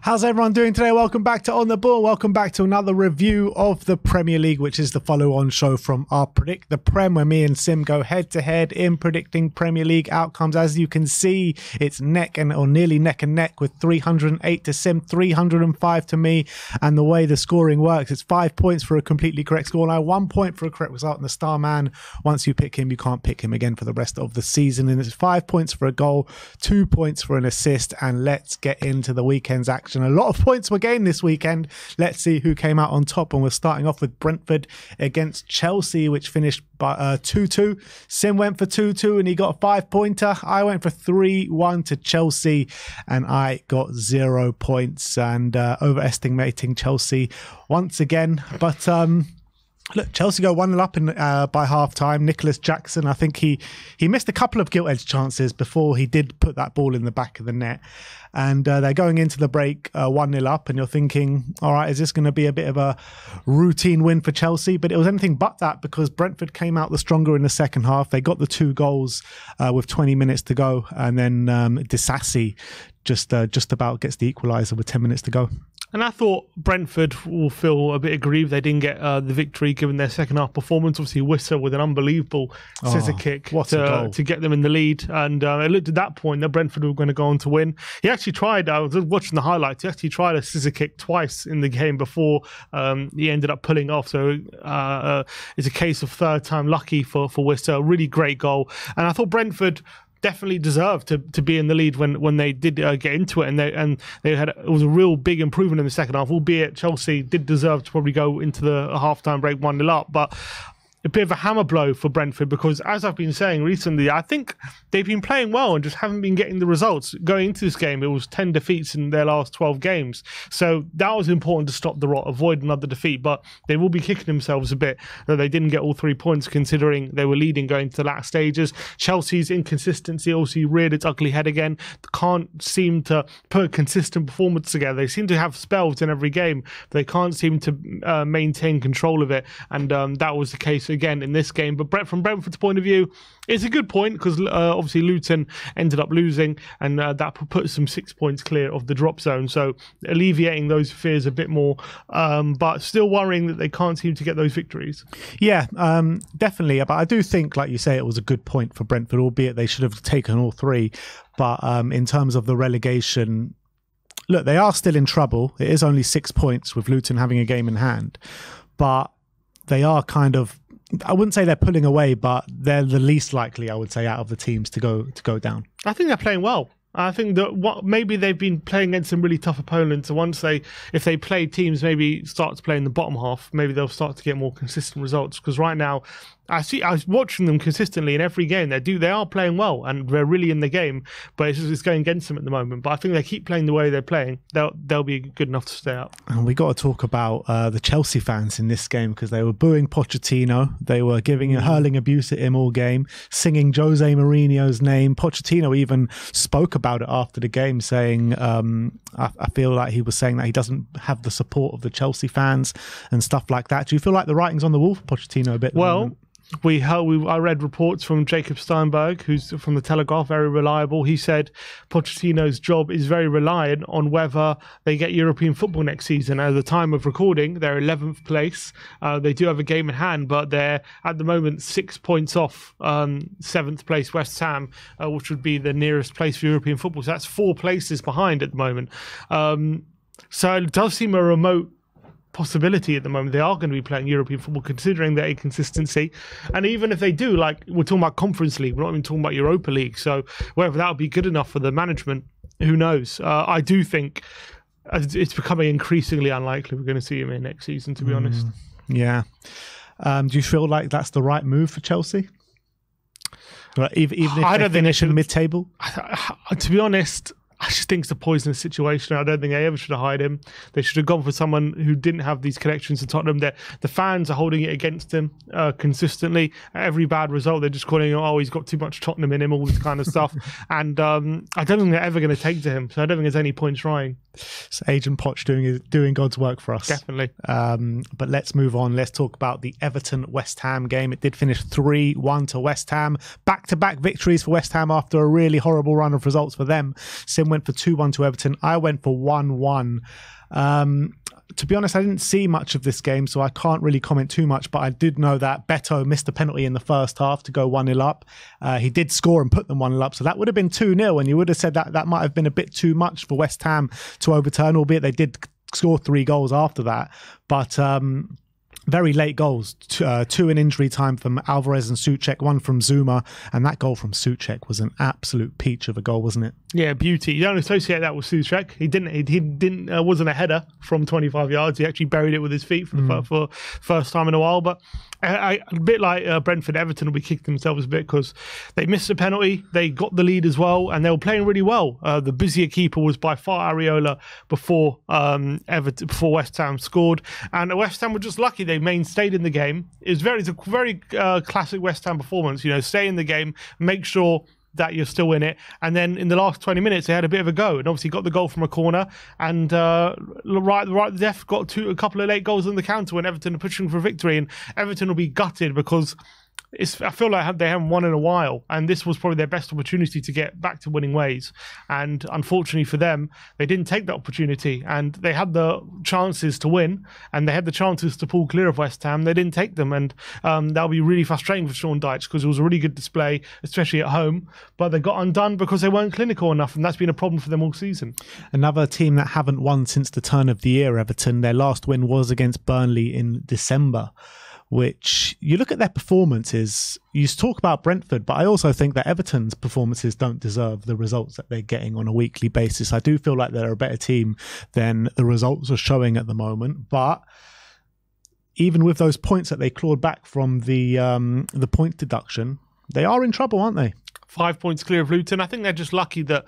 How's everyone doing today? Welcome back to On the Ball. Welcome back to another review of the Premier League, which is the follow-on show from our Predict the Prem, where me and Sim go head-to-head in predicting Premier League outcomes. As you can see, it's nearly neck and neck, with 308 to Sim, 305 to me. And the way the scoring works, it's 5 points for a completely correct score. Now, 1 point for a correct result. And the star man, once you pick him, you can't pick him again for the rest of the season. And it's 5 points for a goal, 2 points for an assist. And let's get into the weekend's action. A lot of points were gained this weekend. Let's see who came out on top. And we're starting off with Brentford against Chelsea, which finished by 2-2. Sim went for 2-2 and he got a 5-pointer. I went for 3-1 to Chelsea and I got 0 points, and overestimating Chelsea once again. But look, Chelsea go 1-0 up by half-time. Nicholas Jackson, I think he missed a couple of gilt-edged chances before he did put that ball in the back of the net. And they're going into the break 1-0 up, and you're thinking, all right, is this going to be a bit of a routine win for Chelsea? But it was anything but that, because Brentford came out the stronger in the second half. They got the 2 goals with 20 minutes to go, and then Disasi just about gets the equaliser with 10 minutes to go. And I thought Brentford will feel a bit aggrieved they didn't get the victory given their second half performance. Obviously, Wissa with an unbelievable scissor kick to get them in the lead. And it looked at that point that Brentford were going to go on to win. He actually tried, I was watching the highlights, he actually tried a scissor kick twice in the game before he ended up pulling off. So it's a case of third time lucky for Wissa. A really great goal. And I thought Brentford definitely deserved to be in the lead when they did get into it, and they had, it was a real big improvement in the second half, albeit Chelsea did deserve to probably go into the half-time break 1-0 up, but a bit of a hammer blow for Brentford, because as I've been saying recently, I think they've been playing well and just haven't been getting the results. Going into this game, it was 10 defeats in their last 12 games. So that was important to stop the rot, avoid another defeat. But they will be kicking themselves a bit that they didn't get all 3 points, considering they were leading going to the last stages. Chelsea's inconsistency also reared its ugly head again. They can't seem to put a consistent performance together. They seem to have spells in every game, but they can't seem to maintain control of it. And that was the case again in this game. But from Brentford's point of view, it's a good point, because obviously Luton ended up losing, and that puts them 6 points clear of the drop zone, so alleviating those fears a bit more, but still worrying that they can't seem to get those victories. Yeah, definitely. But I do think, like you say, it was a good point for Brentford, albeit they should have taken all 3. But in terms of the relegation, look, they are still in trouble. It is only 6 points with Luton having a game in hand, but they are kind of, I wouldn't say they're pulling away, but they're the least likely, I would say, out of the teams to go down. I think they're playing well. I think that maybe they've been playing against some really tough opponents, and once if they play teams maybe start to play in the bottom half, maybe they'll start to get more consistent results. Because right now, I was watching them consistently in every game. They are playing well and they're really in the game, but it's going against them at the moment. But I think they keep playing the way they're playing, they'll be good enough to stay up. And we got to talk about the Chelsea fans in this game, because they were booing Pochettino. They were hurling abuse at him all game, singing Jose Mourinho's name. Pochettino even spoke about it after the game, saying, I feel like he was saying that he doesn't have the support of the Chelsea fans and stuff like that. Do you feel like the writing's on the wall for Pochettino a bit? Well, I read reports from Jacob Steinberg, who's from the Telegraph, very reliable. He said Pochettino's job is very reliant on whether they get European football next season. At the time of recording, they're 11th place. They do have a game in hand, but they're at the moment 6 points off 7th place West Ham, which would be the nearest place for European football. So that's 4 places behind at the moment. So it does seem a remote possibility at the moment. They are going to be playing European football, considering their inconsistency. And even if they do, like, we're talking about Conference League, we're not even talking about Europa League. So whether that would be good enough for the management, who knows? I do think it's becoming increasingly unlikely we're going to see him in next season, to be honest. Yeah. Do you feel like that's the right move for Chelsea? Even if they finish in mid-table? To be honest, I just think it's a poisonous situation. I don't think they ever should have hired him. They should have gone for someone who didn't have these connections to Tottenham. The fans are holding it against him consistently. Every bad result, they're just calling him, oh, he's got too much Tottenham in him, all this kind of stuff. And I don't think they're ever going to take to him. So I don't think there's any point trying. So Agent Poch doing God's work for us. Definitely. But let's move on. Let's talk about the Everton-West Ham game. It did finish 3-1 to West Ham. Back-to-back victories for West Ham after a really horrible run of results for them. Sim, Sim went for 2-1 to Everton. I went for 1-1. To be honest, I didn't see much of this game, so I can't really comment too much, but I did know that Beto missed a penalty in the first half to go 1-0 up. He did score and put them 1-0 up, so that would have been 2-0, and you would have said that might have been a bit too much for West Ham to overturn, albeit they did score 3 goals after that. But very late goals, 2 in injury time from Alvarez and Souček, 1 from Zuma, and that goal from Souček was an absolute peach of a goal, wasn't it? Yeah, beauty. You don't associate that with Souček. He didn't wasn't a header from 25 yards. He actually buried it with his feet for the first time in a while. But a bit like Brentford, Everton will be kicking themselves a bit because they missed a penalty. They got the lead as well, and they were playing really well. The busier keeper was by far Areola before West Ham scored, and West Ham were just lucky they stayed in the game. It's a very classic West Ham performance. You know, stay in the game, make sure that you're still in it, and then in the last 20 minutes they had a bit of a go, and obviously got the goal from a corner, and right the def got a couple of late goals on the counter when Everton are pushing for victory, and Everton will be gutted because I feel like they haven't won in a while, and this was probably their best opportunity to get back to winning ways. And unfortunately for them, they didn't take that opportunity, and they had the chances to win, and they had the chances to pull clear of West Ham. They didn't take them, and that'll be really frustrating for Sean Dyche because it was a really good display, especially at home, but they got undone because they weren't clinical enough, and that's been a problem for them all season. Another team that haven't won since the turn of the year, Everton, their last win was against Burnley in December, which you look at their performances, you talk about Brentford, but I also think that Everton's performances don't deserve the results that they're getting on a weekly basis. I do feel like they're a better team than the results are showing at the moment, but even with those points that they clawed back from the point deduction, they are in trouble, aren't they? 5 points clear of Luton. I think they're just lucky that,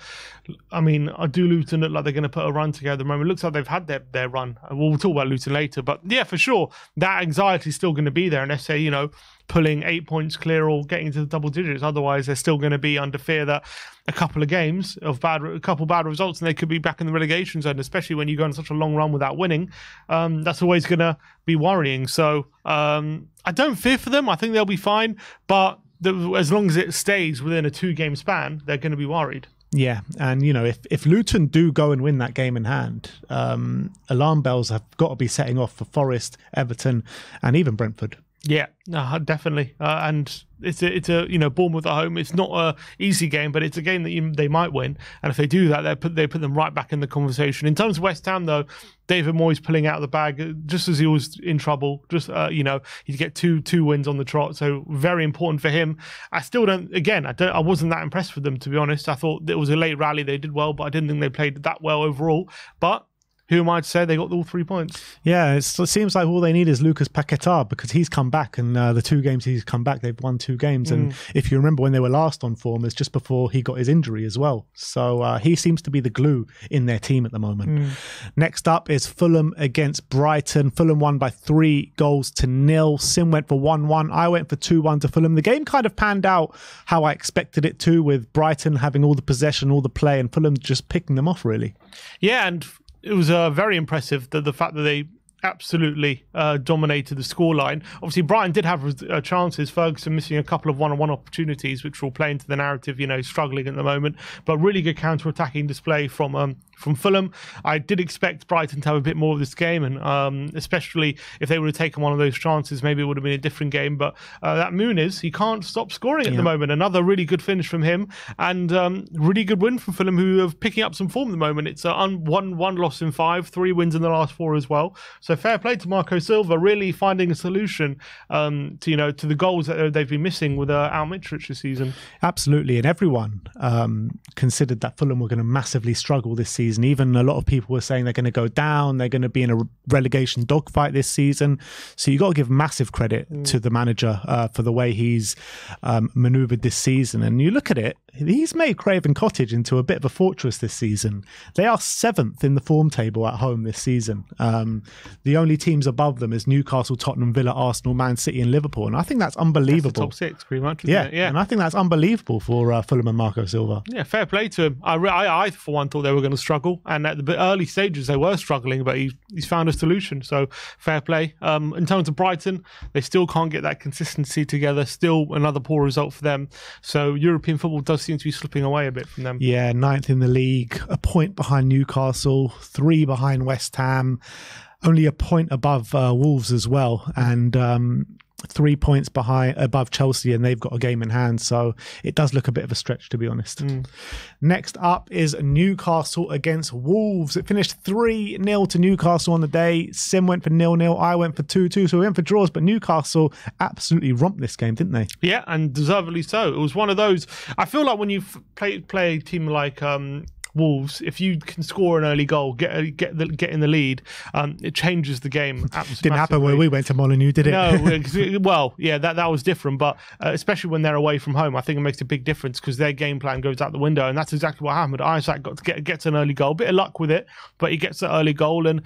I do Luton look like they're going to put a run together at the moment. It looks like they've had their run. We'll talk about Luton later, but yeah, for sure, that anxiety is still going to be there unless they're, pulling 8 points clear or getting into the double digits. Otherwise, they're still going to be under fear that a couple of games of a couple bad results and they could be back in the relegation zone, especially when you go on such a long run without winning. That's always going to be worrying. So I don't fear for them. I think they'll be fine, but as long as it stays within a 2-game span, they're going to be worried. Yeah, and if Luton do go and win that game in hand, alarm bells have got to be setting off for Forest, Everton, and even Brentford. Yeah, definitely. And it's a Bournemouth at home. It's not an easy game, but it's a game that they might win. And if they do that, they put them right back in the conversation. In terms of West Ham, though, David Moyes pulling out of the bag just as he was in trouble. Just he'd get two wins on the trot, so very important for him. I still don't. Again, I wasn't that impressed with them, to be honest. I thought it was a late rally. They did well, but I didn't think they played that well overall. But who am I to say they got all 3 points? Yeah, it seems like all they need is Lucas Paquetá because he's come back, and the 2 games he's come back, they've won 2 games. And if you remember when they were last on form, it's just before he got his injury as well. So he seems to be the glue in their team at the moment. Next up is Fulham against Brighton. Fulham won by 3-0. Sim went for 1-1. I went for 2-1 to Fulham. The game kind of panned out how I expected it to, with Brighton having all the possession, all the play, and Fulham just picking them off, really. Yeah, and it was very impressive that the fact that they absolutely dominated the scoreline. Obviously, Brighton did have chances. Ferguson missing a couple of one-on-one opportunities, which will play into the narrative, struggling at the moment. But really good counter-attacking display from Fulham. I did expect Brighton to have a bit more of this game, and especially if they would have taken one of those chances, maybe it would have been a different game. But that Muniz, he can't stop scoring at the moment. Another really good finish from him, and really good win from Fulham, who are picking up some form at the moment. It's one loss in 5, 3 wins in the last 4 as well. So fair play to Marco Silva, really finding a solution to the goals that they've been missing with Al Mitrovic this season. Absolutely, and everyone considered that Fulham were going to massively struggle this season. Even a lot of people were saying they're going to go down, they're going to be in a relegation dogfight this season. So you got to give massive credit to the manager for the way he's manoeuvred this season. And you look at it, he's made Craven Cottage into a bit of a fortress this season. They are 7th in the form table at home this season. The only teams above them is Newcastle, Tottenham, Villa, Arsenal, Man City and Liverpool. And I think that's unbelievable. That's the top 6 pretty much, isn't it? Yeah. And I think that's unbelievable for Fulham and Marco Silva. Yeah, fair play to him. I for one, thought they were going to struggle. And at the early stages, they were struggling, but he's found a solution. So fair play. In terms of Brighton, they still can't get that consistency together. Still another poor result for them. So European football does does seem to be slipping away a bit from them. Yeah, 9th in the league, a point behind Newcastle, 3 behind West Ham, only a point above Wolves as well, and 3 points above Chelsea, and they've got a game in hand, so it does look a bit of a stretch, to be honest. Next up is Newcastle against Wolves. It finished 3-0 to Newcastle on the day. Sim went for 0-0, I went for 2-2, so we went for draws, but Newcastle absolutely romped this game, didn't they? Yeah, and deservedly so. It was one of those, I feel like when you play a team like Wolves, if you can score an early goal, get in the lead, it changes the game. Didn't happen when we went to Molineux, did it? No, well, yeah, that was different, but especially when they're away from home, I think it makes a big difference because their game plan goes out the window, and that's exactly what happened. Isaac gets an early goal, bit of luck with it, but he gets an early goal, and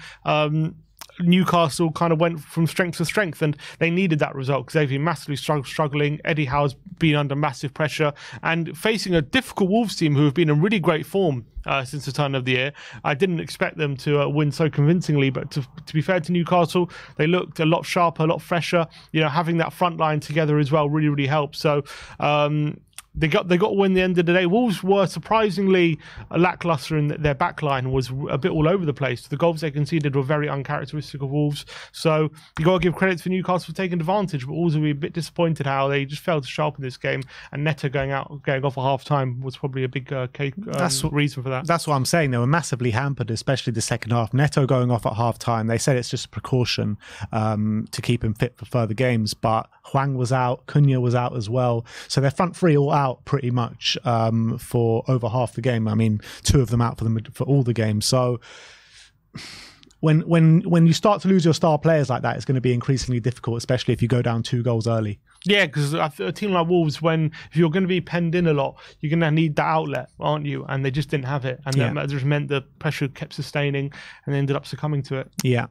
Newcastle kind of went from strength to strength, and they needed that result because they've been massively struggling. Eddie Howe's been under massive pressure and facing a difficult Wolves team who have been in really great form since the turn of the year. I didn't expect them to win so convincingly, but to be fair to Newcastle, they looked a lot sharper, a lot fresher. Having that front line together as well really helped. So They got a win at the end of the day. Wolves were surprisingly lackluster in their back line, was a bit all over the place. The goals they conceded were very uncharacteristic of Wolves. So you got to give credit to Newcastle for taking advantage, but Wolves will be a bit disappointed how they just failed to sharpen this game. And Neto going off at half time was probably a big reason for that. That's what I'm saying. They were massively hampered, especially the second half. Neto going off at half time. They said it's just a precaution to keep him fit for further games, but Hwang was out, Cunha was out as well. So their front three all out pretty much for over half the game. I mean, 2 of them out for all the games. So when you start to lose your star players like that, it's going to be increasingly difficult, especially if you go down 2 goals early. Yeah, because a team like Wolves, if you're going to be penned in a lot, you're going to need that outlet, aren't you? And they just didn't have it. And that just meant the pressure kept sustaining and they ended up succumbing to it. Yeah.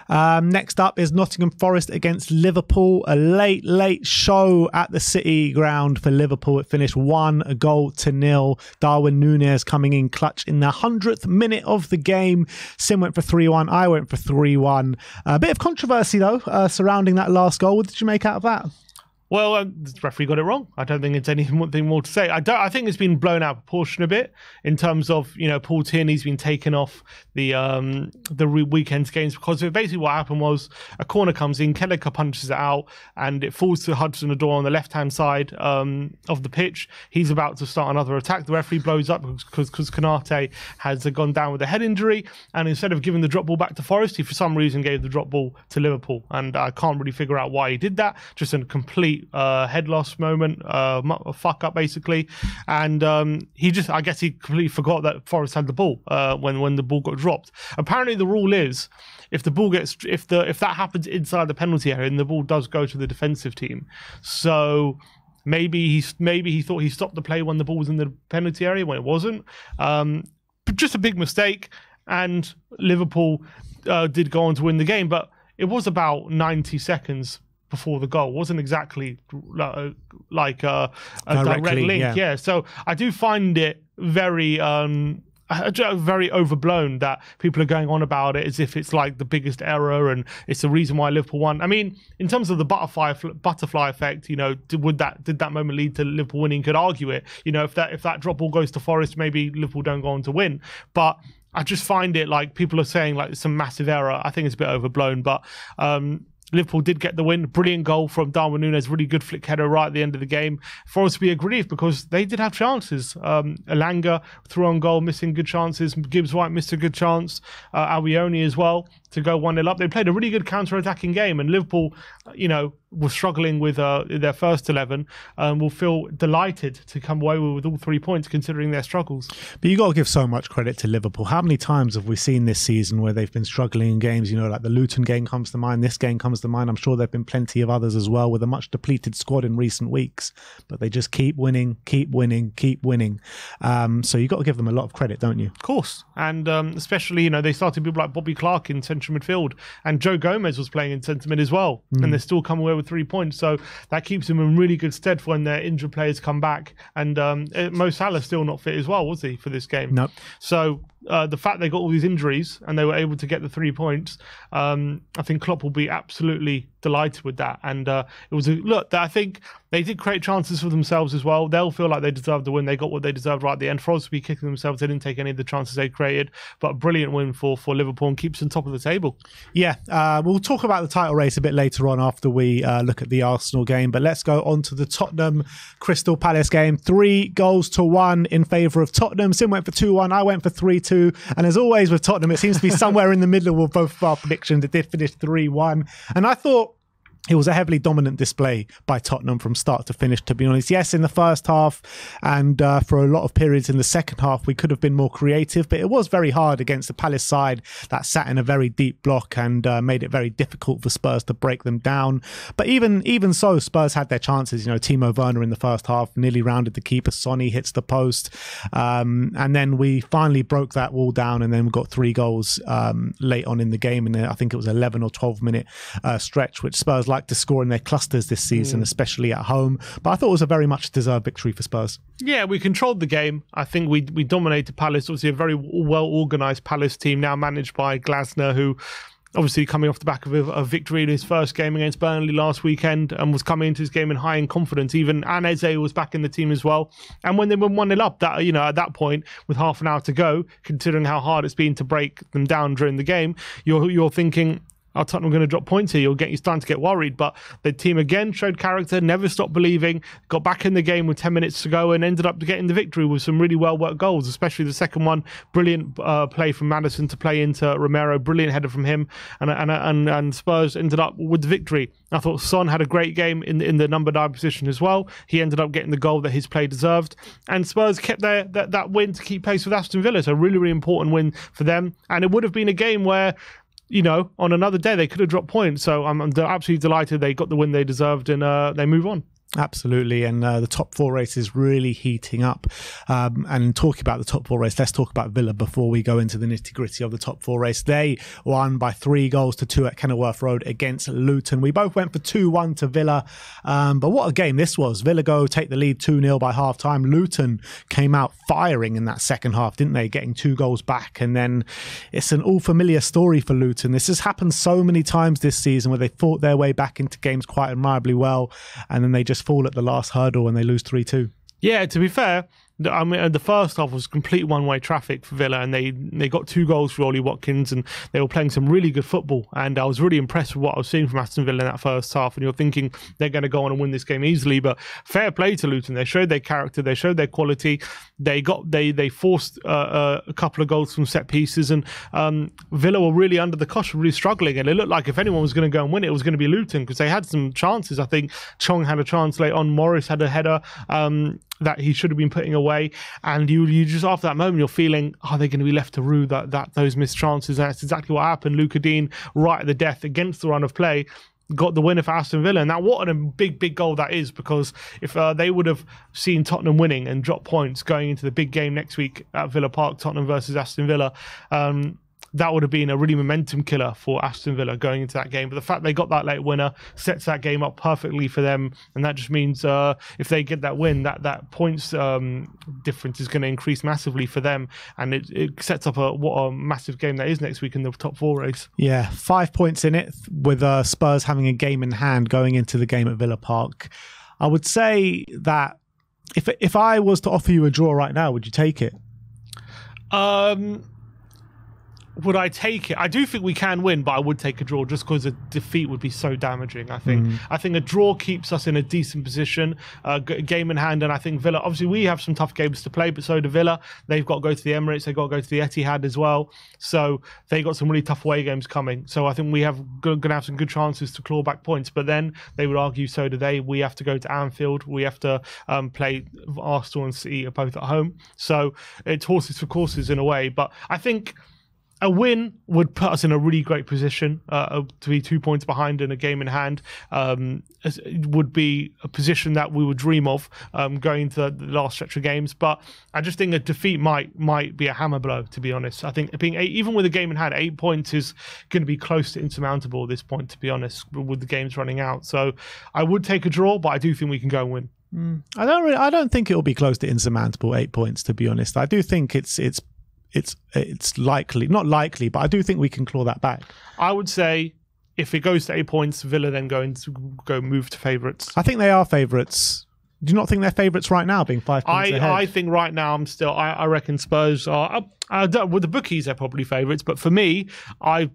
Next up is Nottingham Forest against Liverpool. A late show at the City ground for Liverpool. It finished 1-0. Darwin Núñez coming in clutch in the 100th minute of the game. Sim went for 3-1. I went for 3-1. A bit of controversy, though, surrounding that last goal. What did you make out of that? Well, the referee got it wrong. I don't think it's anything more to say. I think it's been blown out of proportion a bit in terms of, Paul Tierney's been taken off the weekend's games because basically what happened was a corner comes in, Kelleher punches it out, and it falls to Hudson-Odoi on the left-hand side of the pitch. He's about to start another attack. The referee blows up because Konate has gone down with a head injury, and instead of giving the drop ball back to Forest, he for some reason gave the drop ball to Liverpool, and I can't really figure out why he did that. Just a complete head loss moment, a fuck up basically, and I guess he completely forgot that Forest had the ball when the ball got dropped. Apparently the rule is if that happens inside the penalty area, then the ball does go to the defensive team. So maybe he thought he stopped the play when the ball was in the penalty area when it wasn't. But just a big mistake, and Liverpool did go on to win the game, but it was about 90 seconds before the goal. It wasn't exactly like a direct link. Yeah. So I do find it very overblown that people are going on about it as if it's like the biggest error and it's the reason why Liverpool won. I mean, in terms of the butterfly effect, did that moment lead to Liverpool winning? Could argue it. If that drop ball goes to Forest, maybe Liverpool don't go on to win. But I just find it like people are saying like it's some massive error. I think it's a bit overblown, but Liverpool did get the win. Brilliant goal from Darwin Núñez. Really good flick header right at the end of the game. Forest to be aggrieved because they did have chances. Elanga threw on goal, missing good chances. Gibbs-White missed a good chance. Albioni as well to go 1-0 up. They played a really good counter-attacking game, and Liverpool, were struggling with their first 11, will feel delighted to come away with all 3 points considering their struggles. But you got to give so much credit to Liverpool. How many times have we seen this season where they've been struggling in games? Like the Luton game comes to mind, this game comes to mind. I'm sure there have been plenty of others as well with a much depleted squad in recent weeks, but they just keep winning. So you got to give them a lot of credit, don't you? Of course. And especially, they started people like Bobby Clark in central midfield, and Joe Gomez was playing in centre mid as well, and they still come away with 3 points. So that keeps them in really good stead for when their injured players come back. And Mo Salah's still not fit as well, was he, for this game? No. So the fact they got all these injuries and they were able to get the 3 points, I think Klopp will be absolutely delighted with that. And it was a look that I think they did create chances for themselves as well. They'll feel like they deserved the win. They got what they deserved right at the end. For us to be kicking themselves, they didn't take any of the chances they created. But a brilliant win for Liverpool and keeps them top of the table. Yeah, we'll talk about the title race a bit later on after we look at the Arsenal game. But let's go on to the Tottenham Crystal Palace game. 3-1 in favour of Tottenham. Sim went for 2-1. I went for 3-2. And as always with Tottenham, it seems to be somewhere in the middle of both of our predictions. It did finish 3-1. And I thought it was a heavily dominant display by Tottenham from start to finish, to be honest. Yes, in the first half and for a lot of periods in the second half, we could have been more creative, but it was very hard against the Palace side that sat in a very deep block and made it very difficult for Spurs to break them down. But even so, Spurs had their chances. You know, Timo Werner in the first half nearly rounded the keeper. Sonny hits the post. And then we finally broke that wall down and then we got 3 goals late on in the game. And I think it was 11 or 12 minute stretch, which Spurs like to score in their clusters this season, especially at home. But I thought it was a very much deserved victory for Spurs. Yeah, we controlled the game. I think we dominated Palace. Obviously a very well-organised Palace team now managed by Glasner, who obviously coming off the back of a victory in his first game against Burnley last weekend and was coming into his game in high in confidence. Even Aneze was back in the team as well. And when they were 1-0 up, that, you know, at that point with half an hour to go, considering how hard it's been to break them down during the game, you're thinking, are Tottenham going to drop points here? You're starting to get worried. But the team again showed character, never stopped believing, got back in the game with 10 minutes to go and ended up getting the victory with some really well-worked goals, especially the second one. Brilliant play from Maddison to play into Romero. Brilliant header from him. And Spurs ended up with the victory. I thought Son had a great game in the number 9 position as well. He ended up getting the goal that his play deserved. And Spurs kept that win to keep pace with Aston Villa. So really, really important win for them. And it would have been a game where, you know, on another day, they could have dropped points. So I'm absolutely delighted they got the win they deserved and they move on. Absolutely. And the top 4 race is really heating up. And talking about the top 4 race, let's talk about Villa before we go into the nitty gritty of the top 4 race. They won by 3-2 at Kenilworth Road against Luton. We both went for 2-1 to Villa. But what a game this was. Villa go take the lead 2-0 by half time. Luton came out firing in that second half, didn't they? Getting 2 goals back. And then it's an all familiar story for Luton. This has happened so many times this season where they fought their way back into games quite admirably well. And then they just fall at the last hurdle and they lose 3-2. Yeah, to be fair, I mean, the first half was complete one-way traffic for Villa, and they got 2 goals for Ollie Watkins, and they were playing some really good football. And I was really impressed with what I was seeing from Aston Villa in that first half. And you're thinking they're going to go on and win this game easily, but fair play to Luton. They showed their character, they showed their quality. They forced a couple of goals from set pieces, and Villa were really under the cosh, really struggling. And it looked like if anyone was going to go and win it, it was going to be Luton because they had some chances. I think Chong had a chance late on. Morris had a header that he should have been putting away, and you just after that moment you're feeling, are they going to be left to rue those missed chances? And that's exactly what happened. Luka Dean, right at the death against the run of play, got the winner for Aston Villa. And now what a big goal that is, because if they would have seen Tottenham winning and drop points going into the big game next week at Villa Park, Tottenham versus Aston Villa, that would have been a really momentum killer for Aston Villa going into that game. But the fact they got that late winner sets that game up perfectly for them. And that just means if they get that win, that points difference is going to increase massively for them. And it sets up what a massive game that is next week in the top 4 race. Yeah, 5 points in it with Spurs having a game in hand going into the game at Villa Park. I would say that if I was to offer you a draw right now, would you take it? Would I take it? I do think we can win, but I would take a draw just because a defeat would be so damaging. I think a draw keeps us in a decent position, game in hand, and I think Villa, obviously we have some tough games to play, but so do Villa. They've got to go to the Emirates, they've got to go to the Etihad as well, so they got some really tough away games coming. So I think we have going to have some good chances to claw back points, but then they would argue so do they. We have to go to Anfield, we have to play Arsenal and City both at home, so it's horses for courses in a way. But I think a win would put us in a really great position to be 2 points behind in a game in hand. It would be a position that we would dream of going into the last stretch of games. But I just think a defeat might be a hammer blow, to be honest. I think being even with a game in hand, 8 points is going to be close to insurmountable at this point, to be honest, with the games running out. So I would take a draw, but I do think we can go and win. I don't think it will be close to insurmountable, 8 points, to be honest. I do think it's likely, not likely, but I do think we can claw that back. I would say if it goes to 8 points, Villa then go move to favourites. I think they are favourites. Do you not think they're favourites right now, being 5 points ahead? I think right now I reckon Spurs are. With the bookies, they're probably favourites, but for me, I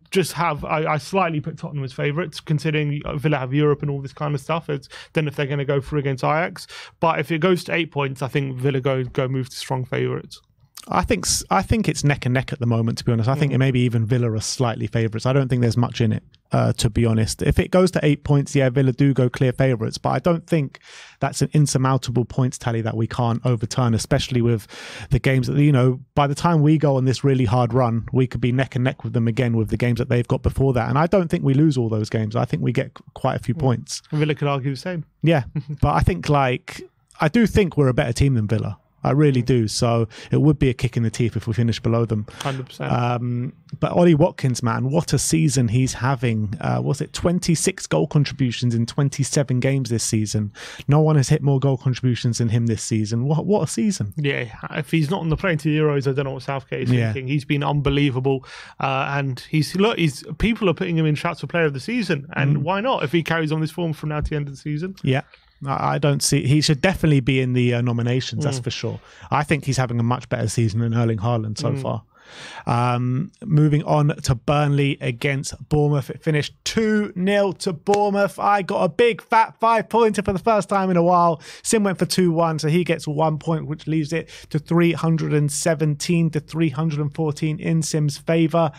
slightly put Tottenham as favourites, considering Villa have Europe and all this kind of stuff. Then if they're going to go through against Ajax, but if it goes to 8 points, I think Villa go move to strong favourites. I think it's neck and neck at the moment, to be honest. I think maybe even Villa are slightly favourites. I don't think there's much in it, to be honest. If it goes to 8 points, yeah, Villa do go clear favourites, but I don't think that's an insurmountable points tally that we can't overturn, especially with the games that, you know, by the time we go on this really hard run, we could be neck and neck with them again with the games that they've got before that. And I don't think we lose all those games. I think we get quite a few points. Villa could argue the same. Yeah, but I do think we're a better team than Villa. I really do. So it would be a kick in the teeth if we finish below them. 100%. But Ollie Watkins, man, what a season he's having. Was it 26 goal contributions in 27 games this season? No one has hit more goal contributions than him this season. What a season. Yeah, if he's not on the plane to the Euros, I don't know what Southgate is thinking. He's been unbelievable. And people are putting him in shots for player of the season. And why not if he carries on this form from now to the end of the season? Yeah. I don't see. He should definitely be in the nominations, that's for sure. I think he's having a much better season than Erling Haaland so far. Moving on to Burnley against Bournemouth. It finished 2-0 to Bournemouth. I got a big fat 5-pointer for the first time in a while. Sim went for 2-1, so he gets 1 point, which leaves it to 317 to 314 in Sim's favour.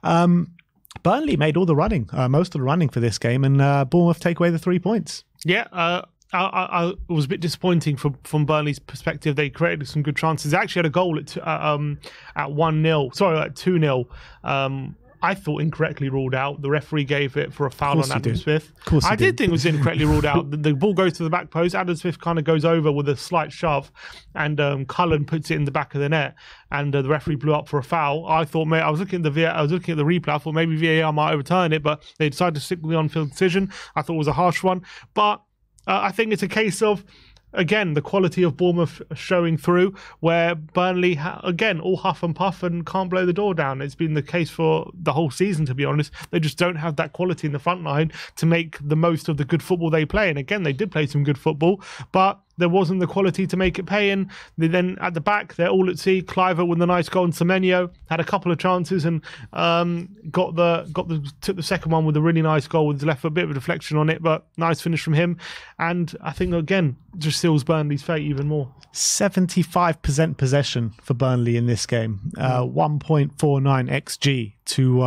Burnley made all the running, most of the running for this game, and Bournemouth take away the 3 points. Yeah, it was a bit disappointing from Burnley's perspective. They created some good chances. They actually had a goal at 1-0. Sorry, at 2-0. I thought incorrectly ruled out. The referee gave it for a foul on Adam Smith. I did think it was incorrectly ruled out. The ball goes to the back post. Adam Smith kind of goes over with a slight shove, and Cullen puts it in the back of the net. And the referee blew up for a foul. I thought, I was looking at the replay. I thought maybe VAR might overturn it, but they decided to stick with the on-field decision. I thought it was a harsh one, but I think it's a case of, again, the quality of Bournemouth showing through, where Burnley, again, all huff and puff and can't blow the door down. It's been the case for the whole season, to be honest. They just don't have that quality in the front line to make the most of the good football they play. And again, they did play some good football, but there wasn't the quality to make it pay. And then at the back, they're all at sea. Cliver with a nice goal, and Semenyo had a couple of chances and took the second one with a really nice goal with his left foot, a bit of a deflection on it, but nice finish from him. And I think, again, just seals Burnley's fate even more. 75% possession for Burnley in this game. 1.49 XG to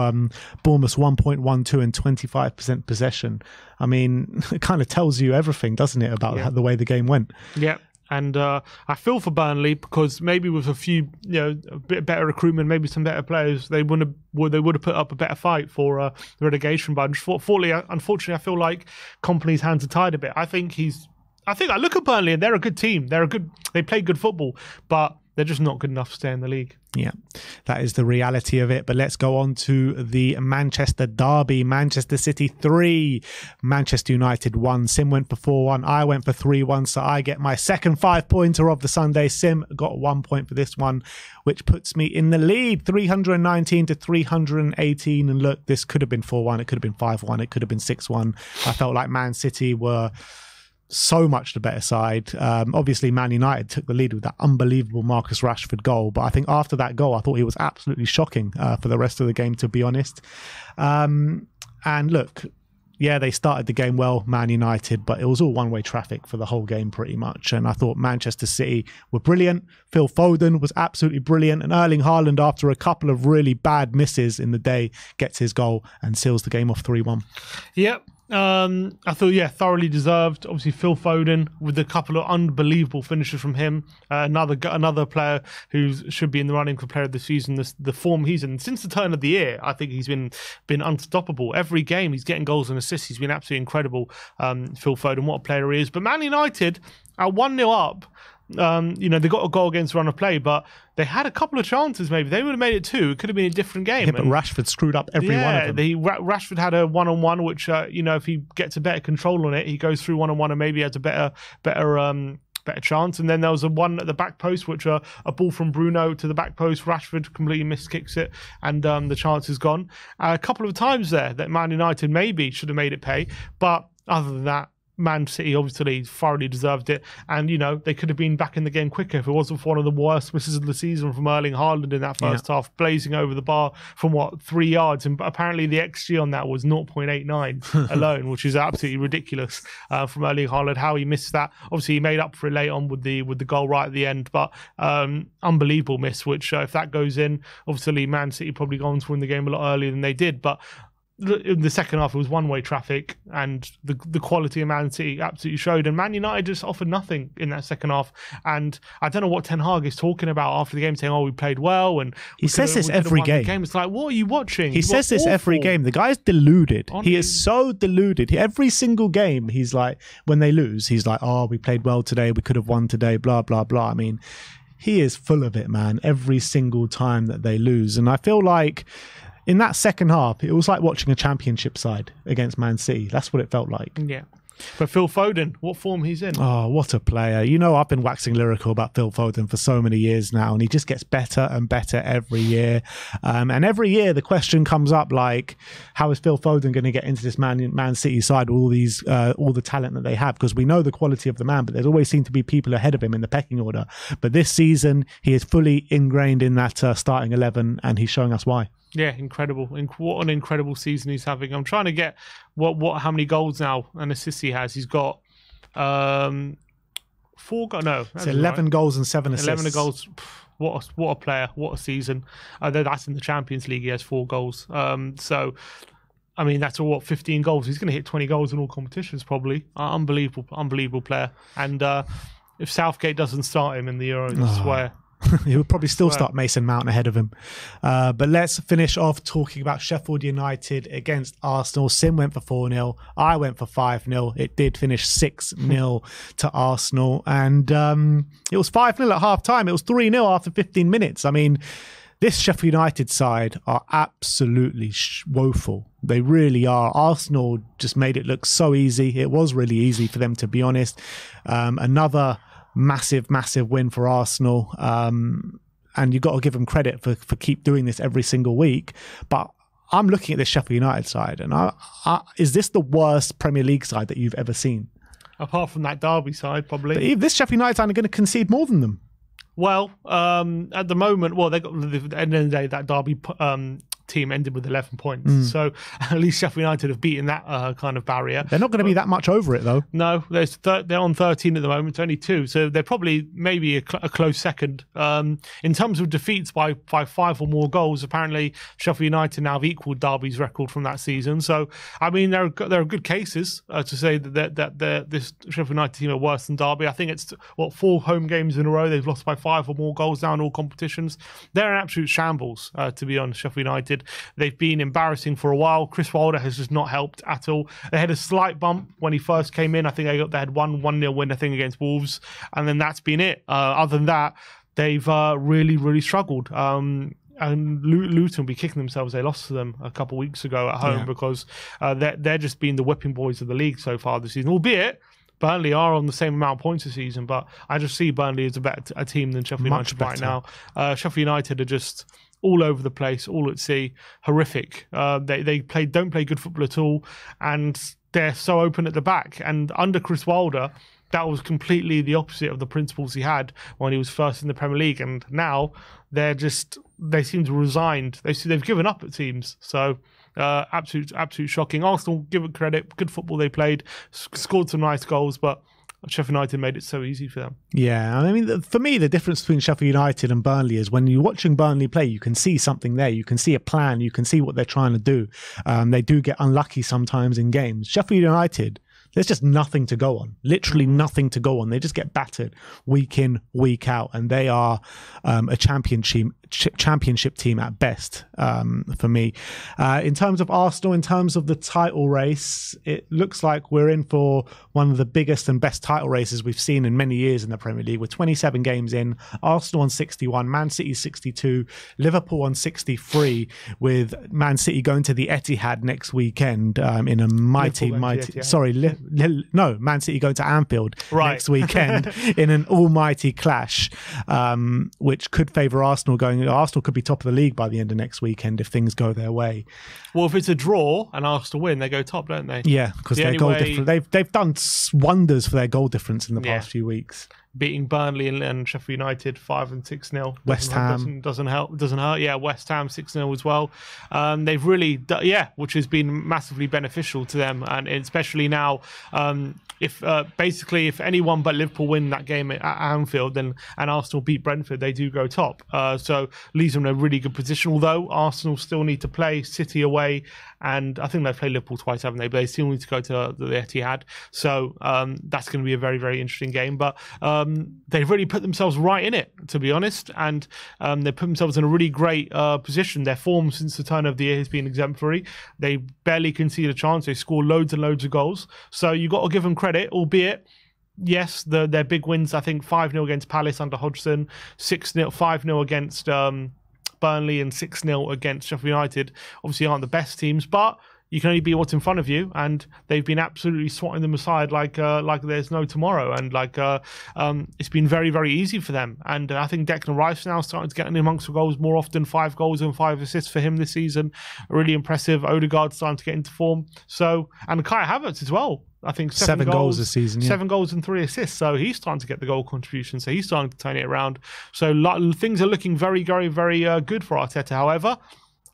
Bournemouth's 1.12 and 25% possession. I mean, it kind of tells you everything, doesn't it, about the way the game went? Yeah. And I feel for Burnley, because maybe with a few, a bit better recruitment, maybe some better players, they would have put up a better fight for the relegation. But unfortunately, I feel like Kompany's hands are tied a bit. I think I look at Burnley and they're a good team. They play good football, but they're just not good enough to stay in the league. Yeah, that is the reality of it. But let's go on to the Manchester derby. Manchester City 3, Manchester United 1. Sim went for 4-1. I went for 3-1. So I get my second 5-pointer of the Sunday. Sim got 1 point for this one, which puts me in the lead, 319 to 318. And look, this could have been 4-1. It could have been 5-1. It could have been 6-1. I felt like Man City were so much the better side. Obviously, Man United took the lead with that unbelievable Marcus Rashford goal. But I think after that goal, I thought he was absolutely shocking for the rest of the game, to be honest. And look, yeah, they started the game well, Man United, but it was all one-way traffic for the whole game pretty much. And I thought Manchester City were brilliant. Phil Foden was absolutely brilliant. And Erling Haaland, after a couple of really bad misses in the day, gets his goal and seals the game off 3-1. Yep. I thought, thoroughly deserved. Obviously, Phil Foden with a couple of unbelievable finishes from him. Another player who should be in the running for player of the season. The form he's in since the turn of the year, I think he's been unstoppable. Every game he's getting goals and assists. He's been absolutely incredible. Phil Foden, what a player he is. But Man United are 1-0 up. They got a goal against run of play, but they had a couple of chances. Maybe they would have made it 2. It could have been a different game. Yeah, but Rashford screwed up every one of them. Rashford had a one-on-one, which if he gets a better control on it, he goes through one-on-one and maybe has a better better chance. And then there was a one at the back post, which a ball from Bruno to the back post. Rashford completely miskicks it, and the chance is gone. A couple of times there that Man United maybe should have made it pay, but other than that, Man City obviously thoroughly deserved it, and they could have been back in the game quicker if it wasn't for one of the worst misses of the season from Erling Haaland in that first half, blazing over the bar from 3 yards, and apparently the XG on that was 0.89 alone, which is absolutely ridiculous from Erling Haaland. How he missed that, obviously he made up for it late on with the goal right at the end, but unbelievable miss. Which if that goes in, obviously Man City probably gone to win the game a lot earlier than they did, but in the second half, it was one-way traffic, and the quality of Man City absolutely showed. And Man United just offered nothing in that second half. And I don't know what Ten Hag is talking about after the game, saying, "Oh, we played well." And he says this every game. It's like, what are you watching? He says this every game. The guy's deluded. He is so deluded. Every single game, he's like, when they lose, he's like, "Oh, we played well today. We could have won today." Blah blah blah. I mean, he is full of it, man. Every single time that they lose, and I feel like, in that second half, it was like watching a championship side against Man City. That's what it felt like. Yeah. But Phil Foden, what form he's in. Oh, what a player. I've been waxing lyrical about Phil Foden for so many years now, and he just gets better and better every year. And every year the question comes up, like, how is Phil Foden going to get into this Man City side with all the talent that they have? Because we know the quality of the man, but there's always seemed to be people ahead of him in the pecking order. But this season, he is fully ingrained in that starting 11, and he's showing us why. Yeah, incredible. What an incredible season he's having. I'm trying to get how many goals now and assists he has. He's got 4 goals. No, it's 11 goals and 7 assists. 11 goals. What a player. What a season. That's in the Champions League. He has 4 goals. So, I mean, that's 15 goals. He's going to hit 20 goals in all competitions probably. Unbelievable player. And if Southgate doesn't start him in the Euros, I swear. He would probably still start Mason Mount ahead of him. But let's finish off talking about Sheffield United against Arsenal. Sim went for 4-0. I went for 5-0. It did finish 6-0 to Arsenal. And it was 5-0 at half-time. It was 3-0 after 15 minutes. I mean, this Sheffield United side are absolutely woeful. They really are. Arsenal just made it look so easy. It was really easy for them, to be honest. Another massive win for Arsenal, and you've got to give them credit for keep doing this every single week. But I'm looking at this Sheffield United side, and is this the worst Premier League side that you've ever seen? Apart from that derby side, probably. But if this Sheffield United side are going to concede more than them. Well, at the moment, they got at the end of the day, that derby team ended with 11 points. So at least Sheffield United have beaten that kind of barrier. They're not going to be that much over it, though. No, they're on 13 at the moment, only 2. So they're probably maybe a close second. In terms of defeats by 5 or more goals, apparently Sheffield United now have equalled Derby's record from that season. So, I mean, there are good cases to say that this Sheffield United team are worse than Derby. I think it's, 4 home games in a row. They've lost by 5 or more goals now in all competitions. They're an absolute shambles, to be honest, Sheffield United. They've been embarrassing for a while. Chris Wilder has just not helped at all. They had a slight bump when he first came in. I think they had 1-0 win, I think, against Wolves, and then that's been it. Other than that, they've really struggled. And Luton will be kicking themselves. They lost to them a couple of weeks ago at home because they're just been the whipping boys of the league so far this season, albeit Burnley are on the same amount of points this season, but I just see Burnley as a better team than Sheffield United right now. Sheffield United are just all over the place, all at sea, horrific. They don't play good football at all, and they're so open at the back. And under Chris Wilder, that was completely the opposite of the principles he had when he was first in the Premier League. And now they seem to resigned. They've given up at teams. So absolute shocking. Arsenal, give it credit, good football they played, scored some nice goals, but Sheffield United made it so easy for them. Yeah, I mean, for me, the difference between Sheffield United and Burnley is when you're watching Burnley play, you can see something there. You can see a plan. You can see what they're trying to do. They do get unlucky sometimes in games. Sheffield United, there's just nothing to go on. Literally nothing to go on. They just get battered week in, week out, and they are a championship championship team at best for me. In terms of Arsenal, in terms of the title race, it looks like we're in for one of the biggest and best title races we've seen in many years in the Premier League. We're 27 games in, Arsenal on 61, Man City 62, Liverpool on 63, with Man City going to the Etihad next weekend in a Man City going to Anfield next weekend in an almighty clash, which could favour Arsenal going. Arsenal could be top of the league by the end of next weekend if things go their way. Well, if it's a draw and Arsenal win, they go top, don't they? Yeah, because their goal difference. They've done wonders for their goal difference in the past few weeks. Beating Burnley and Sheffield United 5 and 6-0. West Ham doesn't hurt. Yeah, West Ham 6-0 as well. They've really, which has been massively beneficial to them, and especially now. If anyone but Liverpool win that game at Anfield, and Arsenal beat Brentford, they do go top. So leaves them in a really good position. Although Arsenal still need to play City away, and I think they've played Liverpool twice, haven't they? But they still need to go to the Etihad. So that's going to be a very, very interesting game. But they've really put themselves right in it, to be honest, and they put themselves in a really great position. Their form since the turn of the year has been exemplary. They barely concede a chance. They score loads and loads of goals. So you've got to give them credit, albeit, yes, their big wins, I think 5-0 against Palace under Hodgson, 6-0, 5-0 against Burnley, and 6-0 against Sheffield United. Obviously aren't the best teams, but you can only be what's in front of you, and they've been absolutely swatting them aside like there's no tomorrow, and it's been very, very easy for them. And I think Declan Rice now starting to get in amongst the goals more often, 5 goals and 5 assists for him this season, really impressive. Odegaard starting to get into form, and Kai Havertz as well. I think 7 goals this season, 7 goals and 3 assists. So he's starting to get the goal contribution. So he's starting to turn it around. So things are looking very, very, very good for Arteta. However,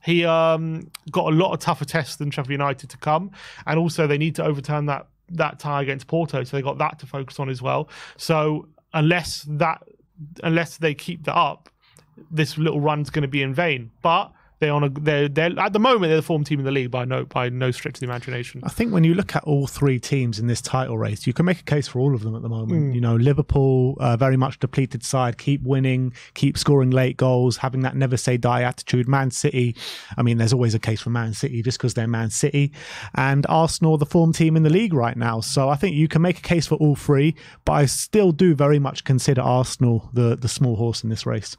he got a lot of tougher tests than Sheffield United to come, and also they need to overturn that tie against Porto, so they got that to focus on as well. So unless they keep that up, this little run's going to be in vain. But they're at the moment they're the form team in the league by no stretch of the imagination. I think when you look at all 3 teams in this title race, you can make a case for all of them at the moment. You know, Liverpool, very much depleted side, keep winning, keep scoring late goals, having that never say die attitude. Man City, I mean, there's always a case for Man City just because they're Man City, and Arsenal, the form team in the league right now. So I think you can make a case for all 3, but I still do very much consider Arsenal the small horse in this race.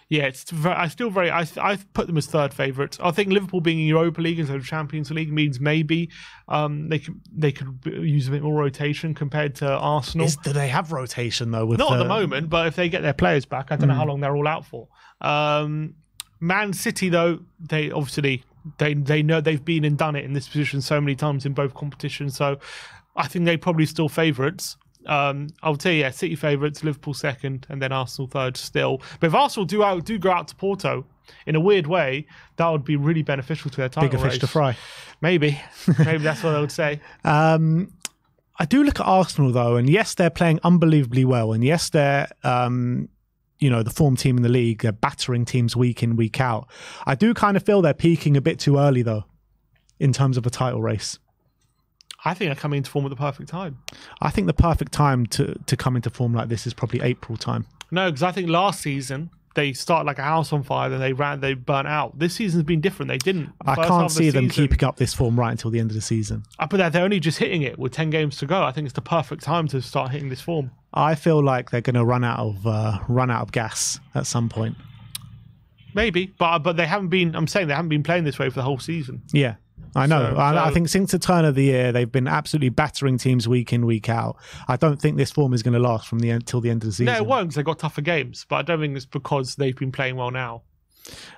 Yeah, I put them as third favourites. I think Liverpool being in Europa League instead of Champions League means maybe they could use a bit more rotation compared to Arsenal. Do they have rotation though? Not at the moment, but if they get their players back, I don't know how long they're all out for. Man City though, they obviously they know they've been and done it in this position so many times in both competitions. So I think they're probably still favourites. I'll tell you, City favourites, Liverpool second, and then Arsenal third still. But if Arsenal do go out to Porto, in a weird way, that would be really beneficial to their title Bigger race. Fish to fry. Maybe that's what I would say. I do look at Arsenal though, and yes, they're playing unbelievably well, and yes, they're the form team in the league. They're battering teams week in, week out. I do kind of feel they're peaking a bit too early though, in terms of a title race. I think they're coming into form at the perfect time. I think the perfect time to come into form like this is probably April time. No, because I think last season they started like a house on fire, then they burnt out. This season's been different. They didn't. I can't see them keeping up this form right until the end of the season. But they're only just hitting it with 10 games to go. I think it's the perfect time to start hitting this form. I feel like they're going to run out of gas at some point. Maybe, but they haven't been. I'm saying they haven't been playing this way for the whole season. Yeah. I know. I think since the turn of the year, they've been absolutely battering teams week in, week out. I don't think this form is going to last from the end till the end of the season. No, it won't, because they've got tougher games. But I don't think it's because they've been playing well now.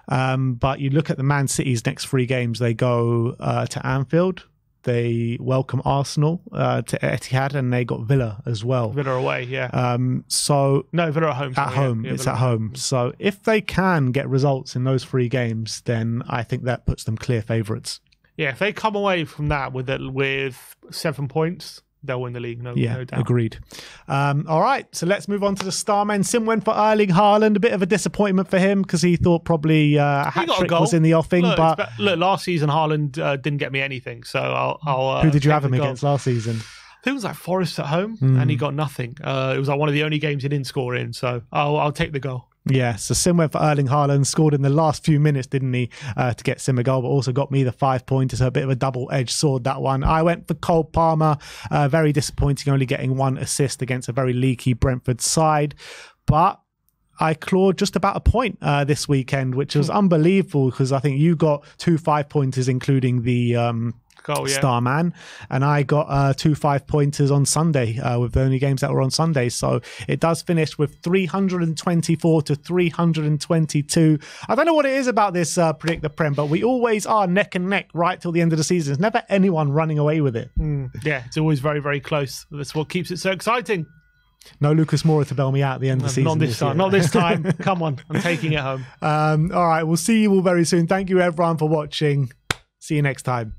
But you look at the Man City's next 3 games. They go to Anfield. They welcome Arsenal to Etihad, and they got Villa as well. Villa away, yeah. No, Villa at home. At home, yeah, it's at home. So if they can get results in those 3 games, then I think that puts them clear favourites. Yeah, if they come away from that with 7 points, they'll win the league, no doubt. Agreed. All right, so let's move on to the star men. Sim went for Erling Haaland. A bit of a disappointment for him because he thought probably a hat-trick was in the offing. Look, last season Haaland didn't get me anything, so I'll who did you have him against last season? I think it was like Forest at home, and he got nothing. It was like one of the only games he didn't score in, so I'll take the goal. Yeah, so Sim went for Erling Haaland, scored in the last few minutes, didn't he, to get Sim a goal, but also got me the 5 pointers. So a bit of a double-edged sword, that one. I went for Cole Palmer, very disappointing, only getting 1 assist against a very leaky Brentford side. But I clawed just about a point this weekend, which was unbelievable because I think you got 2 5-pointers, including the Starman, and I got 2 5-pointers on Sunday with the only games that were on Sunday. So it does finish with 324 to 322. I don't know what it is about this Predict the Prem, but we always are neck and neck right till the end of the season. There's never anyone running away with it. Yeah, it's always very, very close. That's what keeps it so exciting. No Lucas Moura to bail me out at the end of the season. Not this time. Not this time. Come on, I'm taking it home. All right, we'll see you all very soon. Thank you everyone for watching. See you next time.